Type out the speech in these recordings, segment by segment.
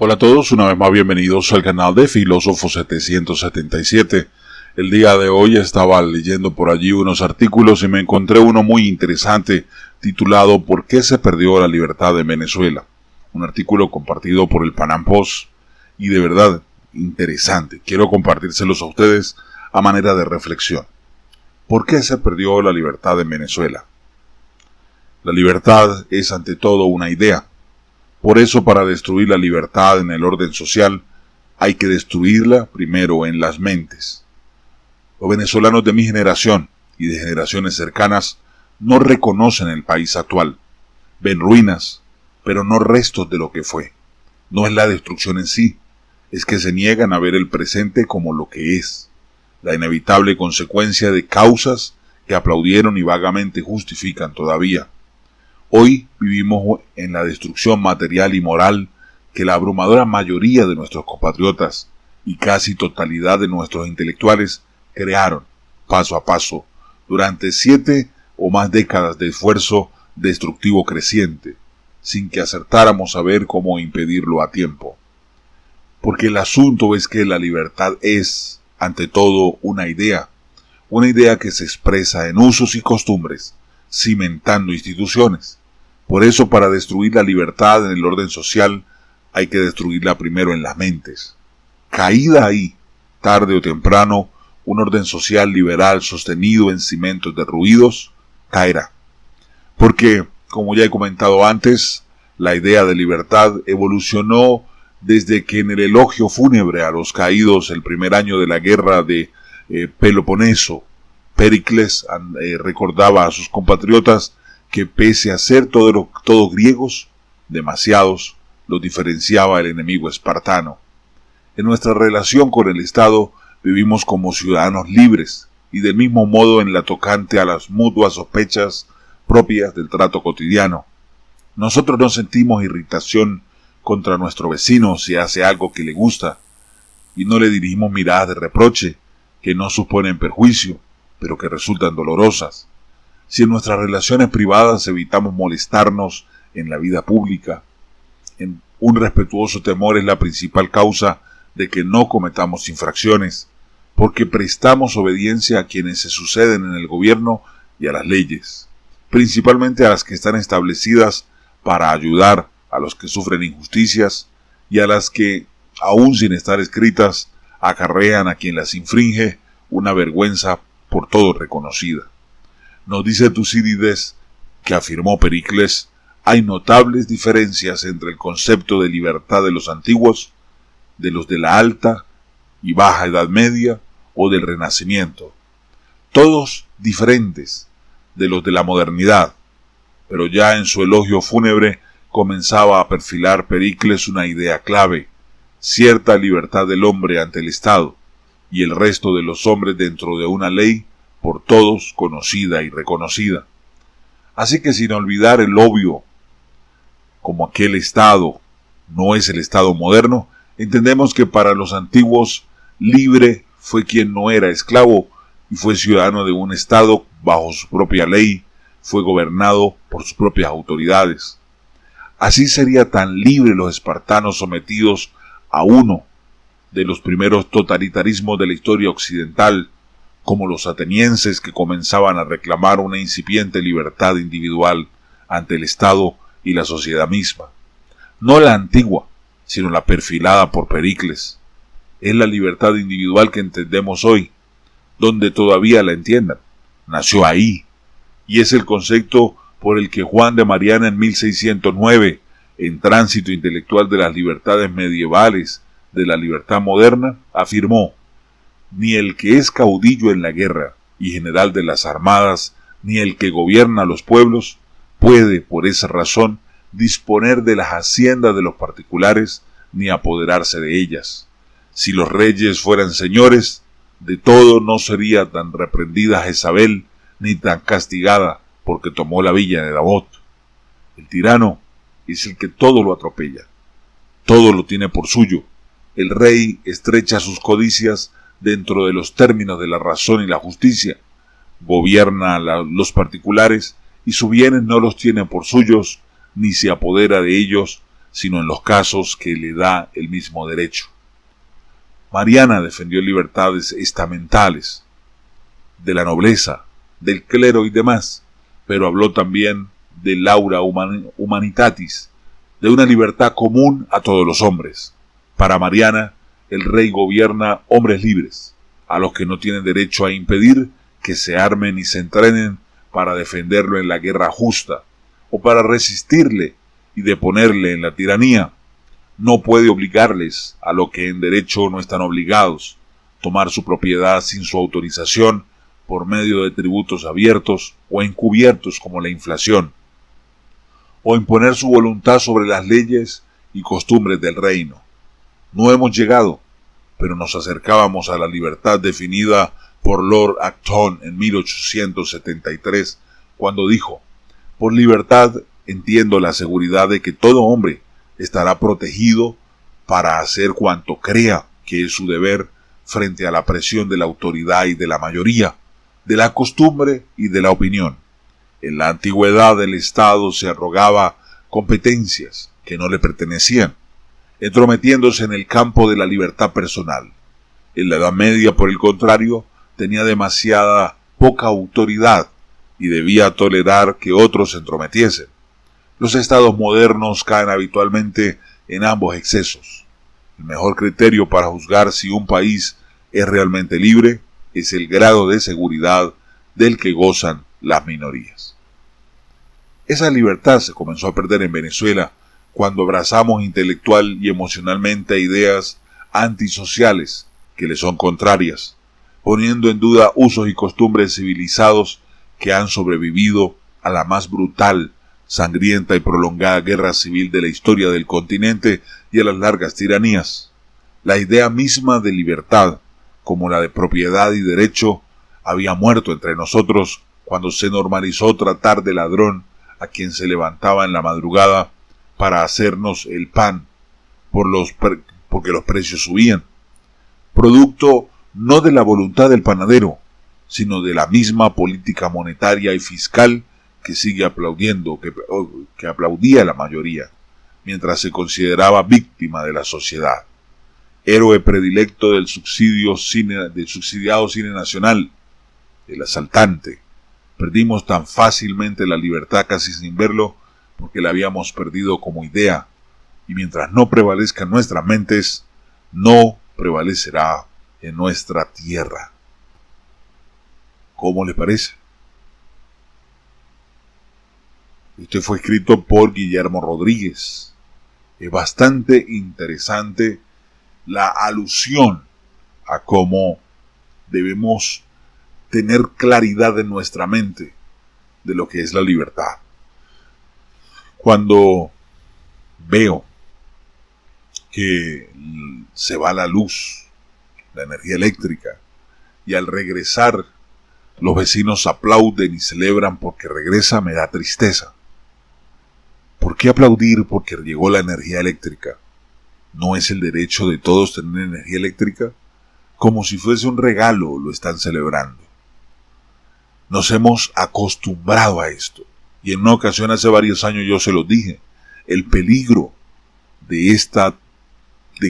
Hola a todos, una vez más bienvenidos al canal de Filósofo 777. El día de hoy estaba leyendo por allí unos artículos y me encontré uno muy interesante titulado ¿Por qué se perdió la libertad en Venezuela? Un artículo compartido por el Panam Post y de verdad interesante. Quiero compartírselos a ustedes a manera de reflexión. ¿Por qué se perdió la libertad en Venezuela? La libertad es ante todo una idea. Por eso, para destruir la libertad en el orden social, hay que destruirla primero en las mentes. Los venezolanos de mi generación y de generaciones cercanas no reconocen el país actual. Ven ruinas, pero no restos de lo que fue. No es la destrucción en sí, es que se niegan a ver el presente como lo que es, la inevitable consecuencia de causas que aplaudieron y vagamente justifican todavía. Hoy vivimos en la destrucción material y moral que la abrumadora mayoría de nuestros compatriotas y casi totalidad de nuestros intelectuales crearon, paso a paso, durante 7 o más décadas de esfuerzo destructivo creciente, sin que acertáramos a ver cómo impedirlo a tiempo. Porque el asunto es que la libertad es, ante todo, una idea que se expresa en usos y costumbres, cimentando instituciones. Por eso, para destruir la libertad en el orden social, hay que destruirla primero en las mentes. Caída ahí, tarde o temprano, un orden social liberal sostenido en cimientos derruidos, caerá. Porque, como ya he comentado antes, la idea de libertad evolucionó desde que en el elogio fúnebre a los caídos el primer año de la guerra de Peloponeso, Pericles recordaba a sus compatriotas que pese a ser todos griegos, demasiados, los diferenciaba el enemigo espartano. En nuestra relación con el Estado vivimos como ciudadanos libres y del mismo modo en la tocante a las mutuas sospechas propias del trato cotidiano. Nosotros no sentimos irritación contra nuestro vecino si hace algo que le gusta y no le dirigimos miradas de reproche que no suponen perjuicio, pero que resultan dolorosas. Si en nuestras relaciones privadas evitamos molestarnos en la vida pública, un respetuoso temor es la principal causa de que no cometamos infracciones, porque prestamos obediencia a quienes se suceden en el gobierno y a las leyes, principalmente a las que están establecidas para ayudar a los que sufren injusticias y a las que, aún sin estar escritas, acarrean a quien las infringe una vergüenza por todos reconocida. Nos dice Tucídides que afirmó Pericles, hay notables diferencias entre el concepto de libertad de los antiguos, de los de la alta y baja Edad Media o del Renacimiento, todos diferentes de los de la modernidad, pero ya en su elogio fúnebre comenzaba a perfilar Pericles una idea clave, cierta libertad del hombre ante el Estado y el resto de los hombres dentro de una ley por todos conocida y reconocida. Así que sin olvidar el obvio, como aquel Estado no es el Estado moderno, entendemos que para los antiguos libre fue quien no era esclavo y fue ciudadano de un Estado bajo su propia ley, fue gobernado por sus propias autoridades. Así sería tan libre los espartanos sometidos a uno de los primeros totalitarismos de la historia occidental, como los atenienses que comenzaban a reclamar una incipiente libertad individual ante el Estado y la sociedad misma. No la antigua, sino la perfilada por Pericles. Es la libertad individual que entendemos hoy, donde todavía la entiendan. Nació ahí, y es el concepto por el que Juan de Mariana en 1609, en Tránsito intelectual de las libertades medievales de la libertad moderna, afirmó: ni el que es caudillo en la guerra y general de las armadas, ni el que gobierna a los pueblos, puede, por esa razón, disponer de las haciendas de los particulares, ni apoderarse de ellas. Si los reyes fueran señores, de todo no sería tan reprendida Jezabel, ni tan castigada, porque tomó la villa de Nabot. El tirano es el que todo lo atropella, todo lo tiene por suyo. El rey estrecha sus codicias dentro de los términos de la razón y la justicia, gobierna a los particulares y sus bienes no los tiene por suyos, ni se apodera de ellos sino en los casos que le da el mismo derecho. Mariana defendió libertades estamentales, de la nobleza, del clero y demás, pero habló también del aura humanitatis, de una libertad común a todos los hombres. Para Mariana, el rey gobierna hombres libres, a los que no tienen derecho a impedir que se armen y se entrenen para defenderlo en la guerra justa, o para resistirle y deponerle en la tiranía. No puede obligarles a lo que en derecho no están obligados, tomar su propiedad sin su autorización por medio de tributos abiertos o encubiertos como la inflación, o imponer su voluntad sobre las leyes y costumbres del reino. No hemos llegado, pero nos acercábamos a la libertad definida por Lord Acton en 1873, cuando dijo: por libertad entiendo la seguridad de que todo hombre estará protegido para hacer cuanto crea que es su deber frente a la presión de la autoridad y de la mayoría, de la costumbre y de la opinión. En la antigüedad el Estado se arrogaba competencias que no le pertenecían, entrometiéndose en el campo de la libertad personal. En la Edad Media, por el contrario, tenía demasiada poca autoridad y debía tolerar que otros se entrometiesen. Los estados modernos caen habitualmente en ambos excesos. El mejor criterio para juzgar si un país es realmente libre es el grado de seguridad del que gozan las minorías. Esa libertad se comenzó a perder en Venezuela cuando abrazamos intelectual y emocionalmente ideas antisociales que le son contrarias, poniendo en duda usos y costumbres civilizados que han sobrevivido a la más brutal, sangrienta y prolongada guerra civil de la historia del continente y a las largas tiranías. La idea misma de libertad, como la de propiedad y derecho, había muerto entre nosotros cuando se normalizó tratar de ladrón a quien se levantaba en la madrugada para hacernos el pan porque los precios subían, producto no de la voluntad del panadero, sino de la misma política monetaria y fiscal que sigue aplaudiendo, que aplaudía la mayoría, mientras se consideraba víctima de la sociedad, héroe predilecto del subsidiado cine nacional, el asaltante. Perdimos tan fácilmente la libertad casi sin verlo, porque la habíamos perdido como idea, y mientras no prevalezca en nuestras mentes, no prevalecerá en nuestra tierra. ¿Cómo le parece? Este fue escrito por Guillermo Rodríguez. Es bastante interesante la alusión a cómo debemos tener claridad en nuestra mente de lo que es la libertad. Cuando veo que se va la luz, la energía eléctrica, y al regresar los vecinos aplauden y celebran porque regresa, me da tristeza. ¿Por qué aplaudir porque llegó la energía eléctrica? ¿No es el derecho de todos tener energía eléctrica? Como si fuese un regalo lo están celebrando. Nos hemos acostumbrado a esto. Y en una ocasión hace varios años yo se lo dije. El peligro de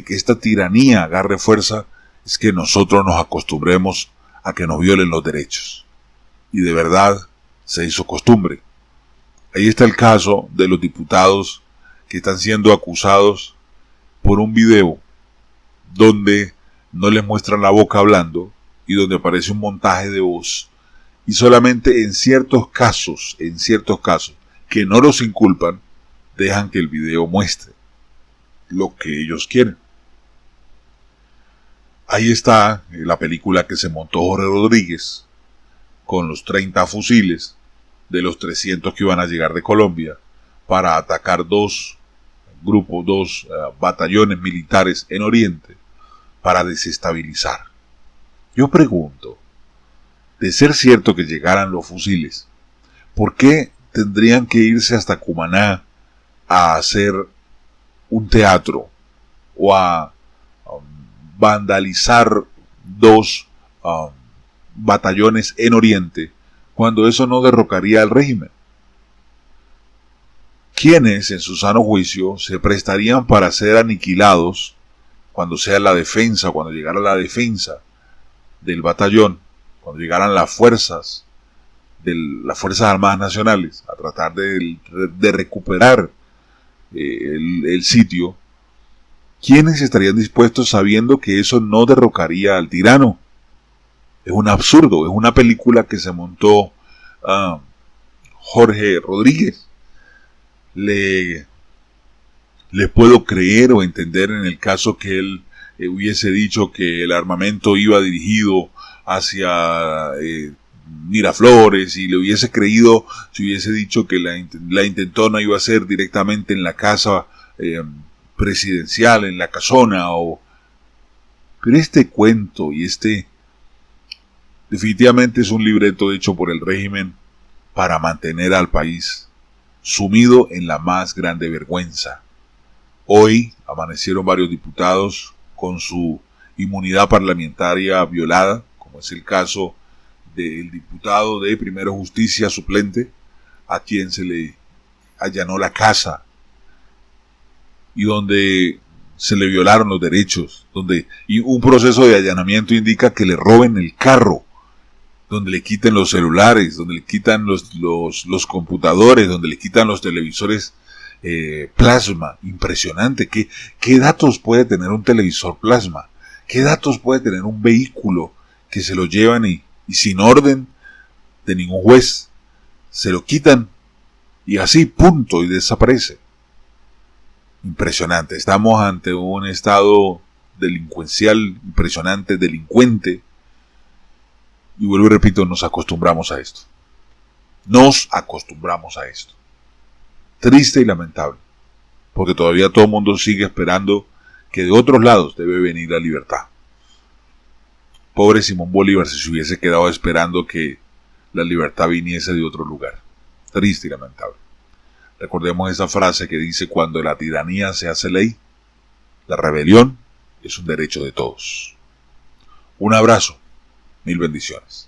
que esta tiranía agarre fuerza es que nosotros nos acostumbremos a que nos violen los derechos. Y de verdad se hizo costumbre. Ahí está el caso de los diputados que están siendo acusados por un video donde no les muestran la boca hablando y donde aparece un montaje de voz, y solamente en ciertos casos que no los inculpan, dejan que el video muestre lo que ellos quieren. Ahí está la película que se montó Jorge Rodríguez con los 30 fusiles de los 300 que iban a llegar de Colombia para atacar dos batallones militares en Oriente para desestabilizar. Yo pregunto, de ser cierto que llegaran los fusiles, ¿por qué tendrían que irse hasta Cumaná a hacer un teatro o a vandalizar dos batallones en Oriente cuando eso no derrocaría al régimen? quienes en su sano juicio se prestarían para ser aniquilados cuando sea la defensa, cuando llegara la defensa del batallón, cuando llegaran las Fuerzas Armadas Nacionales a tratar de recuperar el sitio. ¿Quiénes estarían dispuestos sabiendo que eso no derrocaría al tirano? Es un absurdo, es una película que se montó Jorge Rodríguez. Le puedo creer o entender en el caso que él hubiese dicho que el armamento iba dirigido hacia Miraflores, y le hubiese creído si hubiese dicho que la intentona iba a ser directamente en la casa presidencial, en la casona. Pero este cuento y definitivamente es un libreto hecho por el régimen para mantener al país sumido en la más grande vergüenza. Hoy amanecieron varios diputados con su inmunidad parlamentaria violada, como es el caso del diputado de Primero Justicia suplente, a quien se le allanó la casa y donde se le violaron los derechos, y un proceso de allanamiento indica que le roben el carro, donde le quiten los celulares, donde le quitan los computadores, donde le quitan los televisores plasma. Impresionante. ¿Qué datos puede tener un televisor plasma? ¿Qué datos puede tener un vehículo que se lo llevan y sin orden de ningún juez se lo quitan y así, punto, y desaparece? Impresionante. Estamos ante un estado delincuencial impresionante, delincuente. Y vuelvo y repito, nos acostumbramos a esto. Nos acostumbramos a esto. Triste y lamentable, porque todavía todo el mundo sigue esperando que de otros lados debe venir la libertad. Pobre Simón Bolívar si se hubiese quedado esperando que la libertad viniese de otro lugar. Triste y lamentable. Recordemos esa frase que dice: cuando la tiranía se hace ley, la rebelión es un derecho de todos. Un abrazo, mil bendiciones.